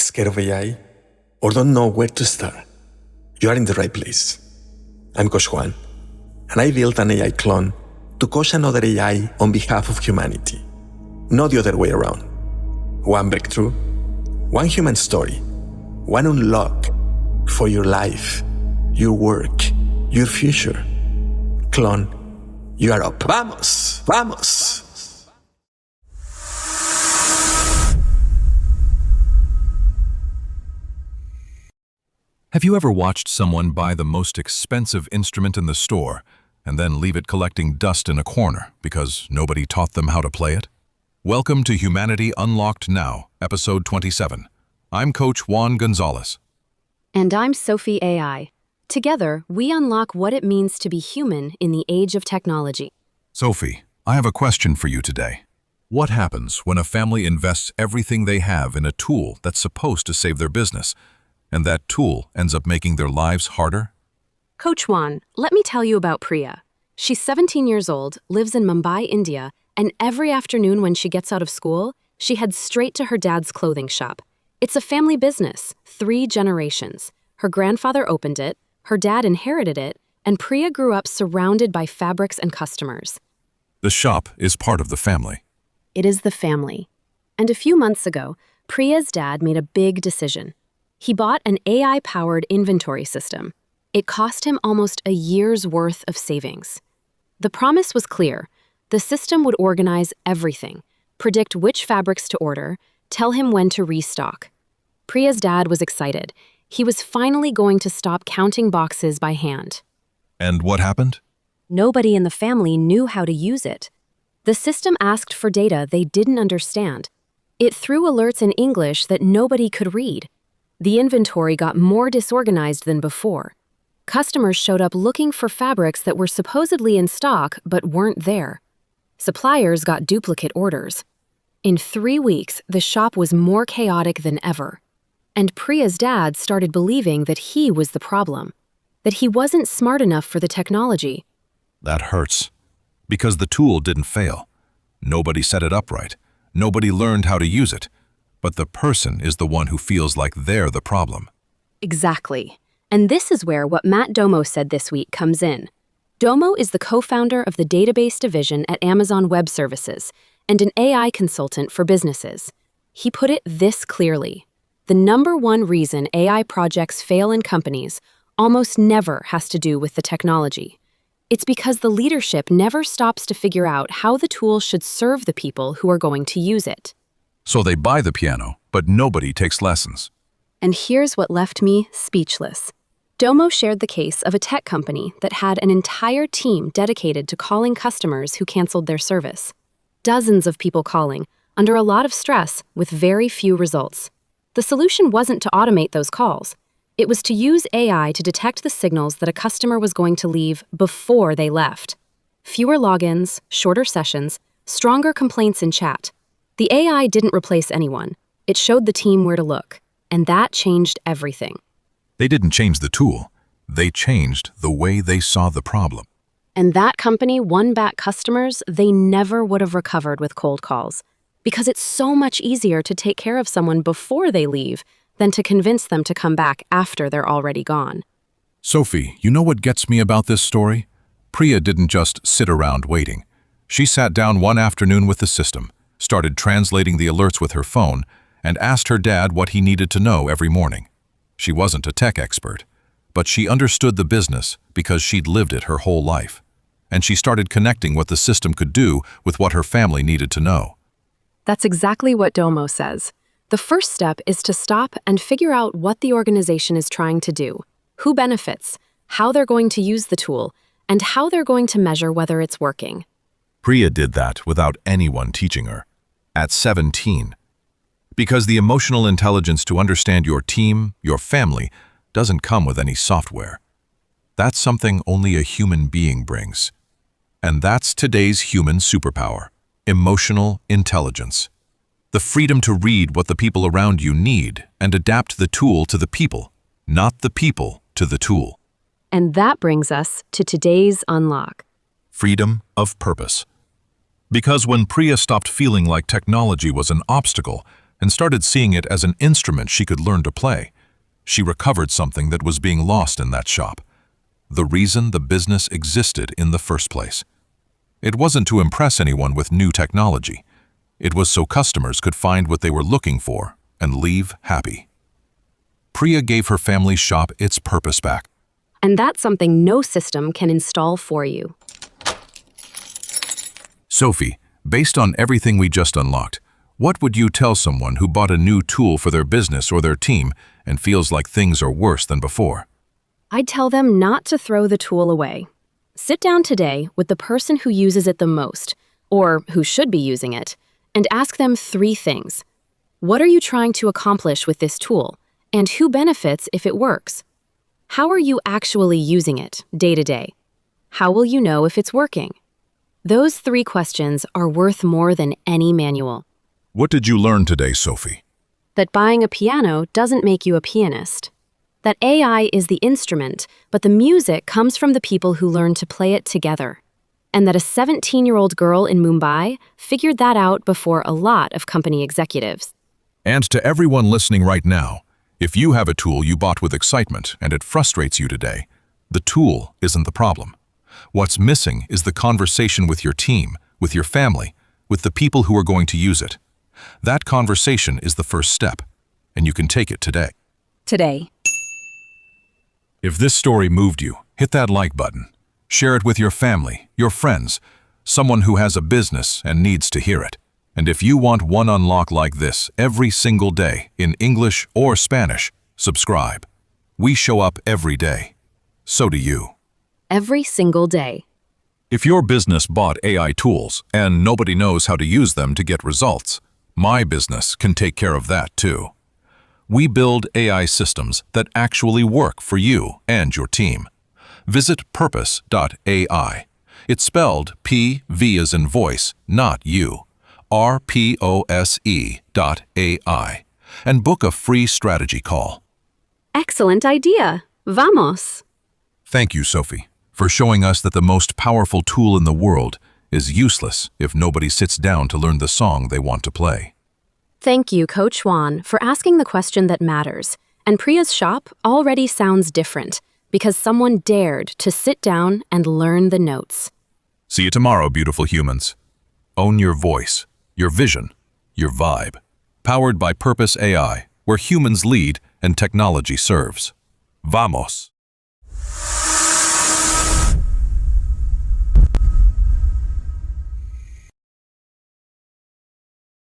Scared of AI? Or don't know where to start? You are in the right place. I'm Coach Juan, and I built an AI clone to coach another AI on behalf of humanity, not the other way around. One breakthrough, one human story, one unlock for your life, your work, your future. Clone, you are up. Vamos, vamos. Have you ever watched someone buy the most expensive instrument in the store and then leave it collecting dust in a corner because nobody taught them how to play it? Welcome to Humanity Unlocked Now, Episode 27. I'm Coach Juan Gonzalez. And I'm Sophie AI. Together, we unlock what it means to be human in the age of technology. Sophie, I have a question for you today. What happens when a family invests everything they have in a tool that's supposed to save their business, and that tool ends up making their lives harder? Coach Juan, let me tell you about Priya. She's 17 years old, lives in Mumbai, India, and every afternoon when she gets out of school, she heads straight to her dad's clothing shop. It's a family business, 3 generations. Her grandfather opened it, her dad inherited it, and Priya grew up surrounded by fabrics and customers. The shop is part of the family. It is the family. And a few months ago, Priya's dad made a big decision. He bought an AI-powered inventory system. It cost him almost a year's worth of savings. The promise was clear. The system would organize everything, predict which fabrics to order, tell him when to restock. Priya's dad was excited. He was finally going to stop counting boxes by hand. And what happened? Nobody in the family knew how to use it. The system asked for data they didn't understand. It threw alerts in English that nobody could read. The inventory got more disorganized than before. Customers showed up looking for fabrics that were supposedly in stock but weren't there. Suppliers got duplicate orders. In 3 weeks, the shop was more chaotic than ever. And Priya's dad started believing that he was the problem, that he wasn't smart enough for the technology. That hurts. Because the tool didn't fail. Nobody set it up right. Nobody learned how to use it. But the person is the one who feels like they're the problem. Exactly. And this is where what Matt Domo said this week comes in. Domo is the co-founder of the database division at Amazon Web Services and an AI consultant for businesses. He put it this clearly. The number one reason AI projects fail in companies almost never has to do with the technology. It's because the leadership never stops to figure out how the tool should serve the people who are going to use it. So they buy the piano, but nobody takes lessons. And here's what left me speechless. Domo shared the case of a tech company that had an entire team dedicated to calling customers who canceled their service. Dozens of people calling, under a lot of stress, with very few results. The solution wasn't to automate those calls. It was to use AI to detect the signals that a customer was going to leave before they left. Fewer logins, shorter sessions, stronger complaints in chat. The AI didn't replace anyone. It showed the team where to look, and that changed everything. They didn't change the tool. They changed the way they saw the problem. And that company won back customers they never would have recovered with cold calls, because it's so much easier to take care of someone before they leave than to convince them to come back after they're already gone. Sophie, you know what gets me about this story? Priya didn't just sit around waiting. She sat down one afternoon with the system, started translating the alerts with her phone, and asked her dad what he needed to know every morning. She wasn't a tech expert, but she understood the business because she'd lived it her whole life. And she started connecting what the system could do with what her family needed to know. That's exactly what Domo says. The first step is to stop and figure out what the organization is trying to do, who benefits, how they're going to use the tool, and how they're going to measure whether it's working. Priya did that without anyone teaching her. At 17. Because the emotional intelligence to understand your team, your family, doesn't come with any software. That's something only a human being brings. And that's today's human superpower, emotional intelligence. The freedom to read what the people around you need and adapt the tool to the people, not the people to the tool. And that brings us to today's unlock. Freedom of purpose. Because when Priya stopped feeling like technology was an obstacle, and started seeing it as an instrument she could learn to play. She recovered something that was being lost in that shop. The reason the business existed in the first place. It wasn't to impress anyone with new technology. It was so customers could find what they were looking for and leave happy. Priya gave her family's shop its purpose back. And that's something no system can install for you. Sophie, based on everything we just unlocked, what would you tell someone who bought a new tool for their business or their team and feels like things are worse than before? I'd tell them not to throw the tool away. Sit down today with the person who uses it the most, or who should be using it, and ask them 3 things. What are you trying to accomplish with this tool, and who benefits if it works? How are you actually using it day to day? How will you know if it's working? Those 3 questions are worth more than any manual. What did you learn today, Sophie? That buying a piano doesn't make you a pianist. That AI is the instrument, but the music comes from the people who learn to play it together. And that a 17-year-old girl in Mumbai figured that out before a lot of company executives. And to everyone listening right now, if you have a tool you bought with excitement and it frustrates you today, the tool isn't the problem. What's missing is the conversation with your team, with your family, with the people who are going to use it. That conversation is the first step, and you can take it today. Today. If this story moved you, hit that like button. Share it with your family, your friends, someone who has a business and needs to hear it. And if you want one unlock like this every single day in English or Spanish, subscribe. We show up every day. So do you. Every single day. If your business bought AI tools and nobody knows how to use them to get results, my business can take care of that too. We build AI systems that actually work for you and your team. Visit purpose.ai. It's spelled P-V as in voice, not you. RPOSE.ai. And book a free strategy call. Excellent idea. Vamos. Thank you, Sophie, for showing us that the most powerful tool in the world is useless if nobody sits down to learn the song they want to play. Thank you, Coach Juan, for asking the question that matters. And Priya's shop already sounds different because someone dared to sit down and learn the notes. See you tomorrow, beautiful humans. Own your voice, your vision, your vibe. Powered by Purpose AI, where humans lead and technology serves. Vamos!